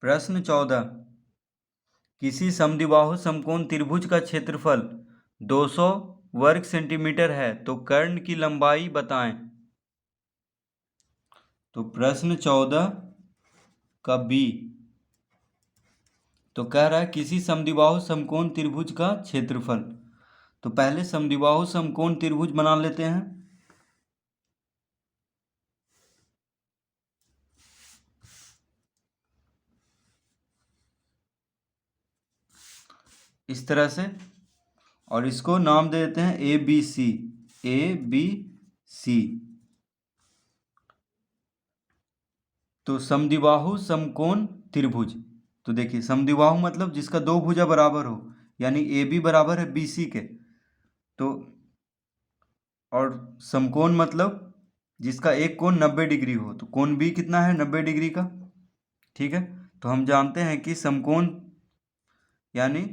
प्रश्न 14। किसी समद्विबाहु समकोण त्रिभुज का क्षेत्रफल 200 वर्ग सेंटीमीटर है तो कर्ण की लंबाई बताएं। तो प्रश्न 14 का बी तो कह रहा है किसी समद्विबाहु समकोण त्रिभुज का क्षेत्रफल। तो पहले समद्विबाहु समकोण त्रिभुज बना लेते हैं। इस तरह से, और इसको नाम दे देते हैं A B C. A B C. तो समद्विबाहु समकोण त्रिभुज, तो देखिए समद्विबाहु मतलब जिसका दो भुजा बराबर हो, यानी ए बी बराबर है बी सी के। तो और समकोण मतलब जिसका एक कोण 90 डिग्री हो, तो कोण बी कितना है 90 डिग्री का। ठीक है, तो हम जानते हैं कि समकोण यानी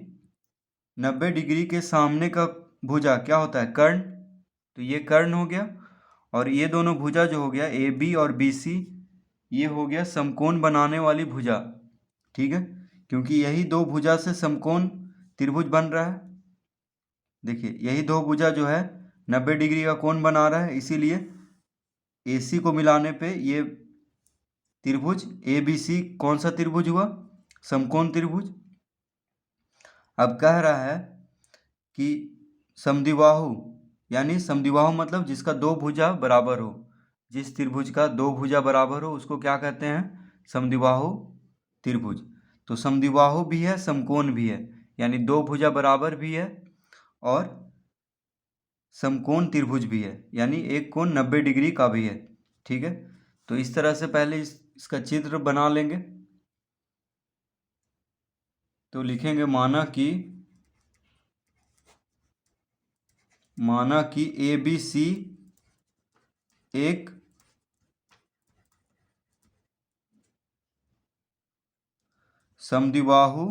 90 डिग्री के सामने का भुजा क्या होता है, कर्ण। तो ये कर्ण हो गया, और ये दोनों भुजा जो हो गया ए बी और बी सी, ये हो गया समकोण बनाने वाली भुजा। ठीक है, क्योंकि यही दो भुजा से समकोण त्रिभुज बन रहा है। देखिए यही दो भुजा जो है 90 डिग्री का कोण बना रहा है, इसीलिए ए सी को मिलाने पे ये त्रिभुज ए बी सी कौन सा त्रिभुज हुआ, समकोण त्रिभुज। अब कह रहा है कि समद्विबाहु, यानी समद्विबाहु मतलब जिसका दो भुजा बराबर हो, जिस त्रिभुज का दो भुजा बराबर हो उसको क्या कहते हैं, समद्विबाहु त्रिभुज। तो समद्विबाहु भी है समकोण भी है, यानी दो भुजा बराबर भी है और समकोण त्रिभुज भी है, यानी एक कोण 90 डिग्री का भी है। ठीक है, तो इस तरह से पहले इसका चित्र बना लेंगे। तो लिखेंगे माना कि ए बी सी एक समद्विबाहु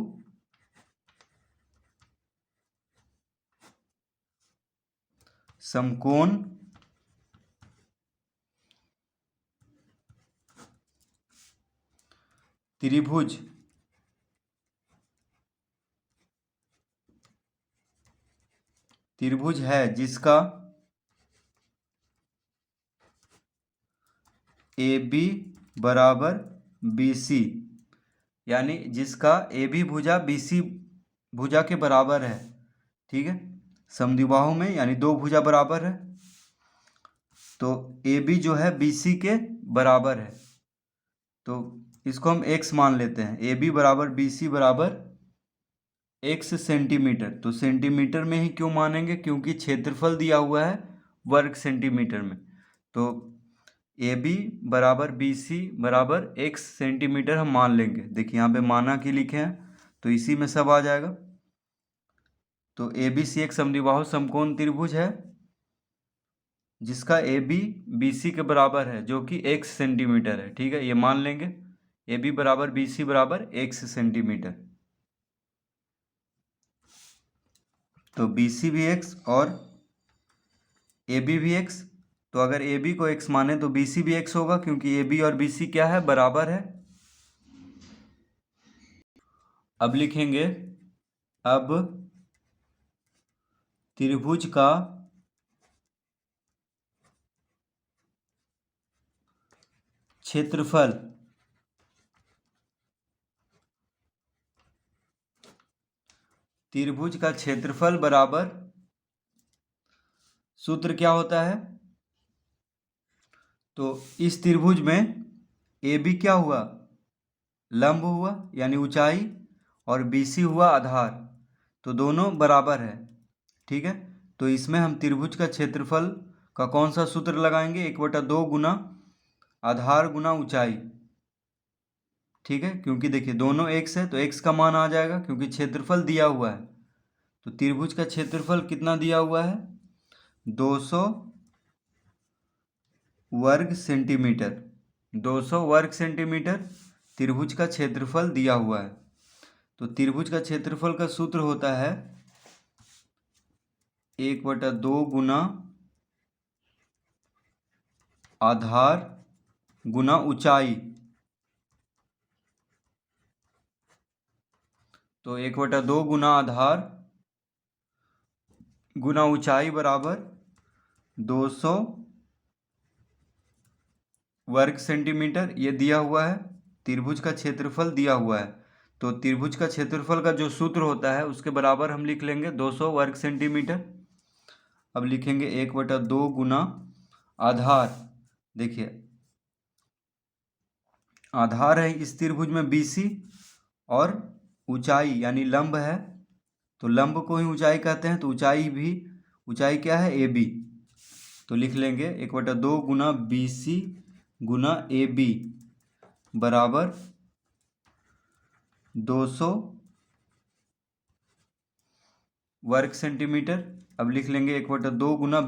समकोण त्रिभुज है जिसका ए बी बराबर बी सी, यानी जिसका ए बी भुजा बी सी भुजा के बराबर है। ठीक है, समद्विबाहु में यानी दो भुजा बराबर है, तो ए बी जो है बी सी के बराबर है। तो इसको हम x मान लेते हैं, ए बी बराबर बी सी बराबर x सेंटीमीटर। तो सेंटीमीटर में ही क्यों मानेंगे, क्योंकि क्षेत्रफल दिया हुआ है वर्ग सेंटीमीटर में। तो ए बी बराबर बी सी बराबर x सेंटीमीटर हम मान लेंगे। देखिए यहाँ पे माना कि लिखे हैं, तो इसी में सब आ जाएगा। तो ए बी सी एक समद्विबाहु समकोण त्रिभुज है जिसका ए बी बी सी के बराबर है, जो कि x सेंटीमीटर है। ठीक है, ये मान लेंगे ए बी बराबर बी सी बराबर x सेंटीमीटर। तो बी सी भी x और ए बी भी x। तो अगर ए बी को x माने तो बी सी भी x होगा, क्योंकि ए बी और बी सी क्या है, बराबर है। अब लिखेंगे, अब त्रिभुज का क्षेत्रफल बराबर, सूत्र क्या होता है। तो इस त्रिभुज में ए बी क्या हुआ, लंब हुआ यानी ऊंचाई, और बी सी हुआ आधार। तो दोनों बराबर है। ठीक है, तो इसमें हम त्रिभुज का क्षेत्रफल का कौन सा सूत्र लगाएंगे, 1/2 गुना आधार गुना ऊंचाई। ठीक है, क्योंकि देखिए दोनों x है तो x का मान आ जाएगा, क्योंकि क्षेत्रफल दिया हुआ है। तो त्रिभुज का क्षेत्रफल कितना दिया हुआ है, 200 वर्ग सेंटीमीटर। 200 वर्ग सेंटीमीटर त्रिभुज का क्षेत्रफल दिया हुआ है। तो त्रिभुज का क्षेत्रफल का सूत्र होता है 1/2 गुना आधार गुना ऊंचाई। तो 1/2 गुना आधार गुना ऊंचाई बराबर 200 वर्ग सेंटीमीटर। ये दिया हुआ है, त्रिभुज का क्षेत्रफल दिया हुआ है। तो त्रिभुज का क्षेत्रफल का जो सूत्र होता है उसके बराबर हम लिख लेंगे 200 वर्ग सेंटीमीटर। अब लिखेंगे 1/2 गुना आधार। देखिए आधार है इस त्रिभुज में BC और ऊंचाई यानी लंब है, तो लंब को ही ऊंचाई कहते हैं, तो ऊंचाई क्या है AB। तो लिख लेंगे 1/2 गुना BC गुना AB बराबर 200 वर्ग सेंटीमीटर। अब लिख लेंगे 1/2 गुना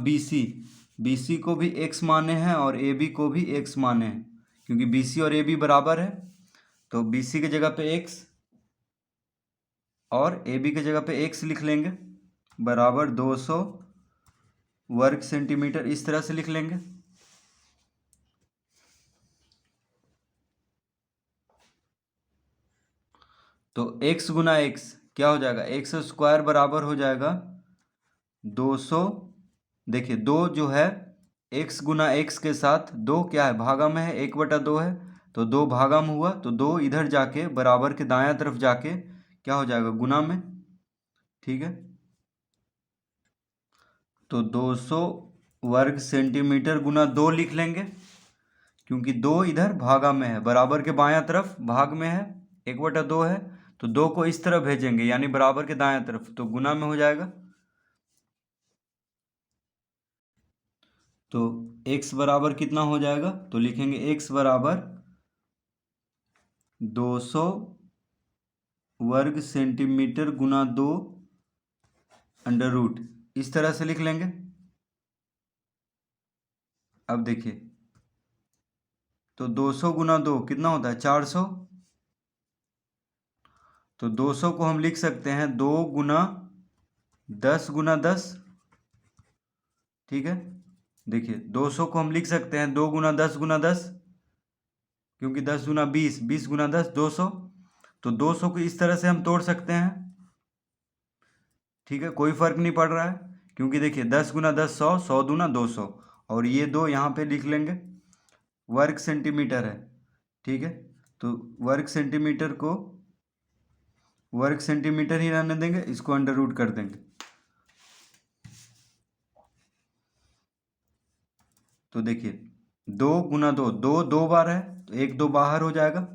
BC को भी x माने हैं और AB को भी x माने हैं, क्योंकि BC और AB बराबर है। तो BC की जगह पे x और AB की जगह पे x लिख लेंगे बराबर 200 वर्ग सेंटीमीटर। इस तरह से लिख लेंगे। तो x गुना x क्या हो जाएगा, एक्स स्क्वायर बराबर हो जाएगा 200। देखिए 2 जो है x गुना x के साथ 2 क्या है, भागा में है, 1/2 है, तो 2 भागा में हुआ, तो 2 इधर जाके बराबर के दायां तरफ जाके क्या हो जाएगा, गुना में। ठीक है, तो 200 वर्ग सेंटीमीटर गुना 2 लिख लेंगे, क्योंकि 2 इधर भागा में है, बराबर के बायां तरफ भाग में है, 1/2 है, तो 2 को इस तरफ भेजेंगे यानी बराबर के दायां तरफ, तो गुना में हो जाएगा। तो x बराबर कितना हो जाएगा, तो लिखेंगे x बराबर 200 वर्ग सेंटीमीटर गुना 2 अंडर रूट, इस तरह से लिख लेंगे। अब देखिए तो 200 गुना 2 कितना होता है, 400। तो 200 को हम लिख सकते हैं 2 गुना 10 गुना 10। ठीक है, देखिए 200 को हम लिख सकते हैं 2 गुना 10 गुना 10, क्योंकि 10 गुना 20, 20 गुना 10 200। तो 200 को इस तरह से हम तोड़ सकते हैं। ठीक है, कोई फर्क नहीं पड़ रहा है, क्योंकि देखिए 10 गुना 10 100, 100 दूना 200, और ये 2 यहाँ पे लिख लेंगे, वर्ग सेंटीमीटर है। ठीक है, तो वर्ग सेंटीमीटर ही रहने देंगे, इसको अंडर रूट कर देंगे। तो देखिए 2 गुना 2, 2 2 बार है तो 1 2 बाहर हो जाएगा,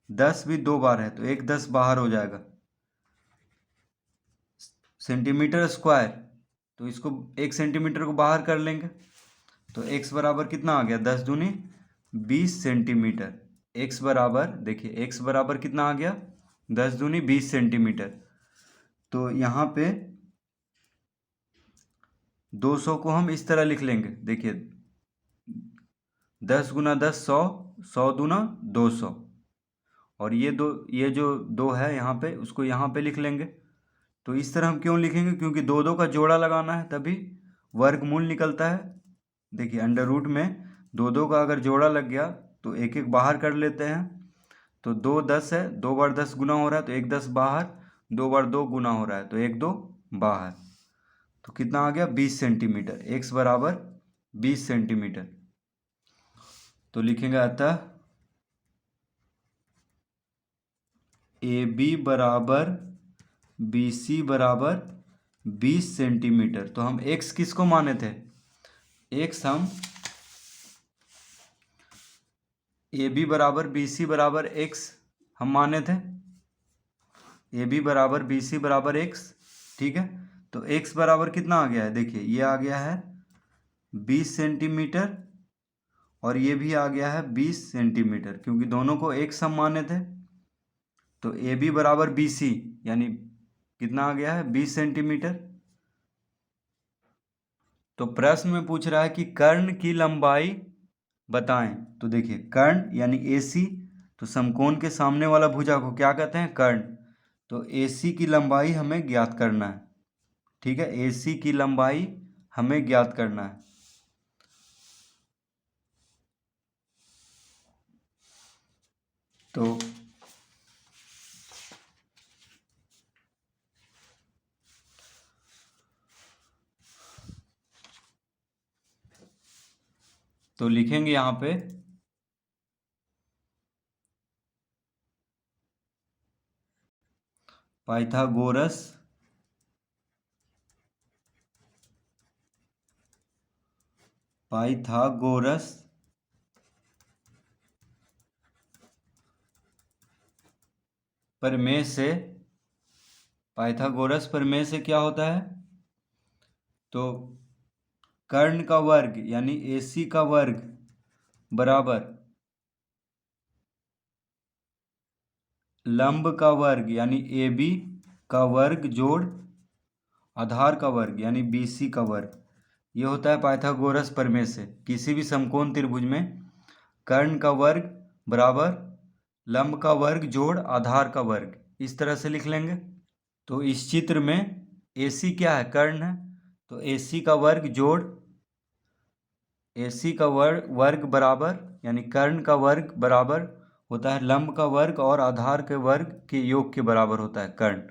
10 भी 2 बार है तो 1 10 बाहर हो जाएगा, सेंटीमीटर स्क्वायर, तो इसको 1 सेंटीमीटर को बाहर कर लेंगे, तो x बराबर कितना आ गया, 10 दूनी 20 सेंटीमीटर। x बराबर, देखिए x बराबर कितना आ गया, 10 दूनी 20 सेंटीमीटर। तो यहाँ पे 200 को हम इस तरह लिख लेंगे, देखिए 10 गुना 10 100, 100 दूना 200, और ये जो 2 है यहाँ पे, उसको यहाँ पे लिख लेंगे। तो इस तरह हम क्यों लिखेंगे, क्योंकि 2 2 का जोड़ा लगाना है, तभी वर्गमूल निकलता है। देखिए अंडर रूट में 2 2 का अगर जोड़ा लग गया तो एक एक बाहर कर लेते हैं, तो 2 10 है, 2 बार 10 गुना हो रहा है तो 1 10 बाहर, 2 बार 2 गुना हो रहा है तो 1 2 बाहर, तो कितना आ गया, 20 सेंटीमीटर। x बराबर 20 सेंटीमीटर। तो लिखेंगे अतः AB बराबर BC बराबर 20 सेंटीमीटर। तो हम x किसको माने थे, x हम AB बराबर BC बराबर x हम माने थे, AB बराबर BC बराबर x। ठीक है, तो x बराबर कितना आ गया है, देखिए ये आ गया है 20 सेंटीमीटर और ये भी आ गया है 20 सेंटीमीटर, क्योंकि दोनों को x हम माने थे। तो AB बराबर BC यानी कितना आ गया है, 20 सेंटीमीटर। तो प्रश्न में पूछ रहा है कि कर्ण की लंबाई बताएं। तो देखिए कर्ण यानी AC, तो समकोण के सामने वाला भुजा को क्या कहते हैं, कर्ण। तो AC की लंबाई हमें ज्ञात करना है। ठीक है, AC की लंबाई हमें ज्ञात करना है। तो तो लिखेंगे यहाँ पे पाइथागोरस पाइथागोरस प्रमेय से पाइथागोरस प्रमेय से क्या होता है? तो कर्ण का वर्ग यानी AC का वर्ग बराबर लंब का वर्ग यानी AB का वर्ग जोड़ आधार का वर्ग यानी BC का वर्ग। ये होता है पाइथागोरस प्रमेय से किसी भी समकोण त्रिभुज में कर्ण का वर्ग बराबर लंब का वर्ग जोड़ आधार का वर्ग, इस तरह से लिख लेंगे। तो इस चित्र में AC क्या है? कर्ण है। तो AC का वर्ग जोड़ AC का वर्ग बराबर यानी कर्ण का वर्ग बराबर होता है लंब का वर्ग और आधार के वर्ग के योग के बराबर होता है कर्ण।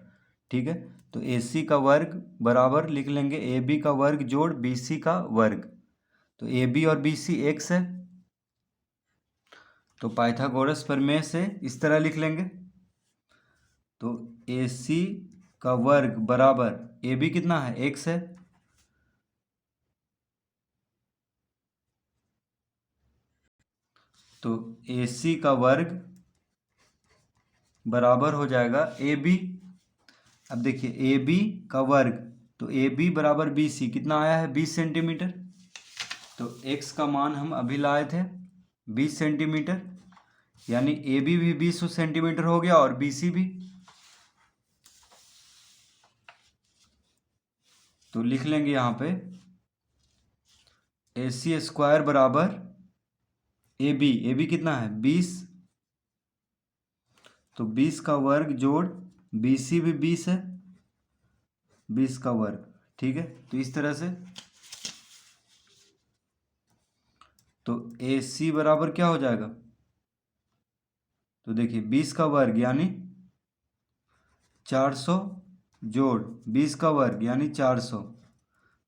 ठीक है, तो AC का वर्ग बराबर लिख लेंगे AB का वर्ग जोड़ BC का वर्ग। तो AB और BC x है, तो पाइथागोरस प्रमेय से इस तरह लिख लेंगे। तो AC का वर्ग बराबर AB कितना है? x है। तो AC का वर्ग बराबर हो जाएगा AB। अब देखिए AB का वर्ग, तो AB बराबर BC कितना आया है? 20 सेंटीमीटर। तो x का मान हम अभी लाए थे 20 सेंटीमीटर, यानी AB भी 20 सेंटीमीटर हो गया और BC भी। तो लिख लेंगे यहाँ पे AC स्क्वायर बराबर AB कितना है? 20। तो 20 का वर्ग जोड़ BC भी 20 है, 20 का वर्ग। ठीक है, तो इस तरह से तो AC बराबर क्या हो जाएगा? तो देखिए 20 का वर्ग यानी 400 जोड़ 20 का वर्ग यानी 400।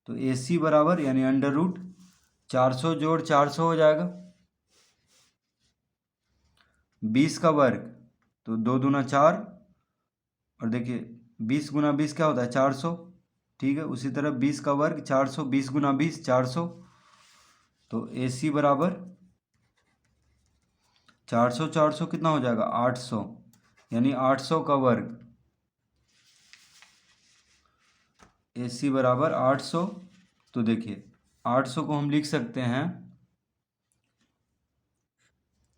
तो AC बराबर यानी अंडर रूट 400 जोड़ 400 हो जाएगा। 20 का वर्ग तो 2 दूना 4, और देखिए 20 गुना 20 क्या होता है? 400। ठीक है, उसी तरह 20 का वर्ग 400, 20 गुना 20 400। तो AC बराबर 400 400 कितना हो जाएगा? 800, यानी 800 का वर्ग। AC बराबर 800। तो देखिए 800 को हम लिख सकते हैं,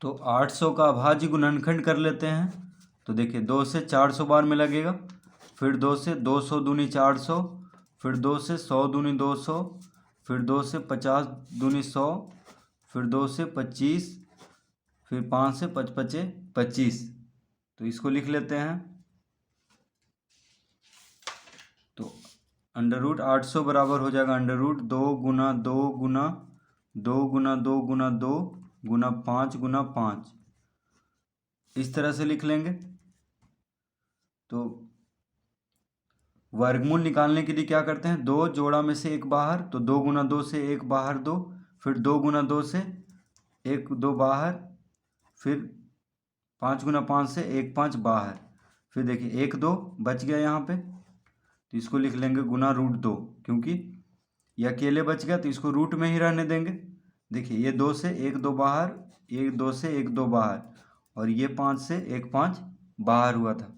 तो 800 का अभाज्य गुणनखंड कर लेते हैं। तो देखिए 2 से 400 बार में लगेगा, फिर 2 से 200 दूनी 400, फिर 2 से 100 दूनी 200, फिर 2 से 50 दूनी 100, फिर 2 से 25, फिर 5 से 5 पचे 25। तो इसको लिख लेते हैं। तो अंडर रूट 800 बराबर हो जाएगा अंडर रूट 2 गुना 2 गुना 2 गुना 2 गुना 2 गुना 5 गुना 5, इस तरह से लिख लेंगे। तो वर्गमूल निकालने के लिए क्या करते हैं? 2 जोड़ा में से एक बाहर, तो 2 गुना 2 से एक बाहर 2, फिर 2 गुना 2 से एक 2 बाहर, फिर 5 गुना 5 से एक 5 बाहर। फिर देखिए 1 2 बच गया यहाँ पे, तो इसको लिख लेंगे गुना रूट 2, क्योंकि ये अकेले बच गया तो इसको रूट में ही रहने देंगे। देखिए ये 2 से एक 2 बाहर, ये 2 से एक 2 बाहर, और ये 5 से एक 5 बाहर हुआ था,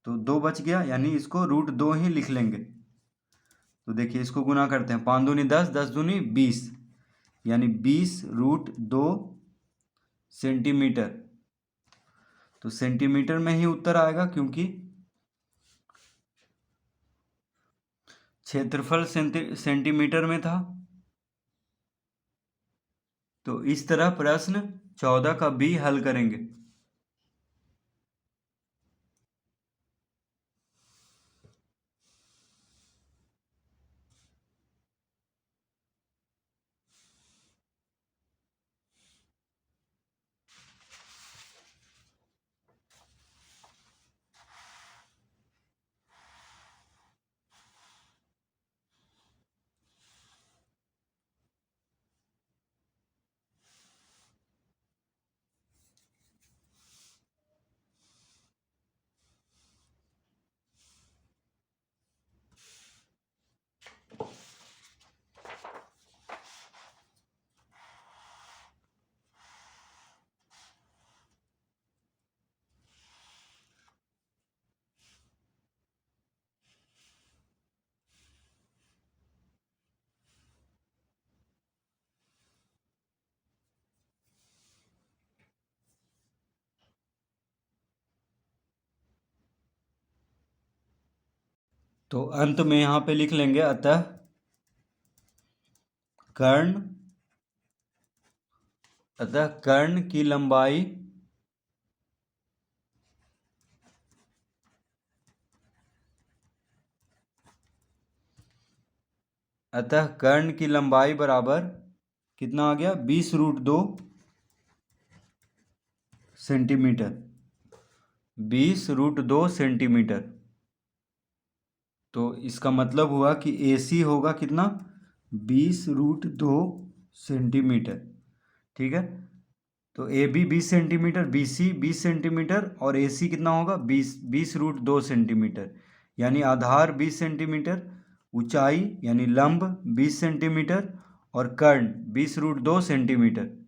तो 2 बच गया, यानी इसको रूट 2 ही लिख लेंगे। तो देखिए इसको गुना करते हैं, 5 दूनी 10, 10 दूनी 20, यानी 20 रूट 2 सेंटीमीटर। तो सेंटीमीटर में ही उत्तर आएगा, क्योंकि क्षेत्रफल सेंटीमीटर में था। तो इस तरह प्रश्न 14 का बी हल करेंगे। तो अंत में यहाँ पे लिख लेंगे अतः कर्ण की लंबाई बराबर कितना आ गया 20√2 सेंटीमीटर। 20√2 सेंटीमीटर। तो इसका मतलब हुआ कि AC होगा कितना 20√2 सेंटीमीटर। ठीक है, तो AB 20 सेंटीमीटर, BC 20 सेंटीमीटर और AC कितना होगा 20√2 सेंटीमीटर। यानी आधार 20 सेंटीमीटर, ऊंचाई यानी लंब 20 सेंटीमीटर और कर्ण 20√2 सेंटीमीटर।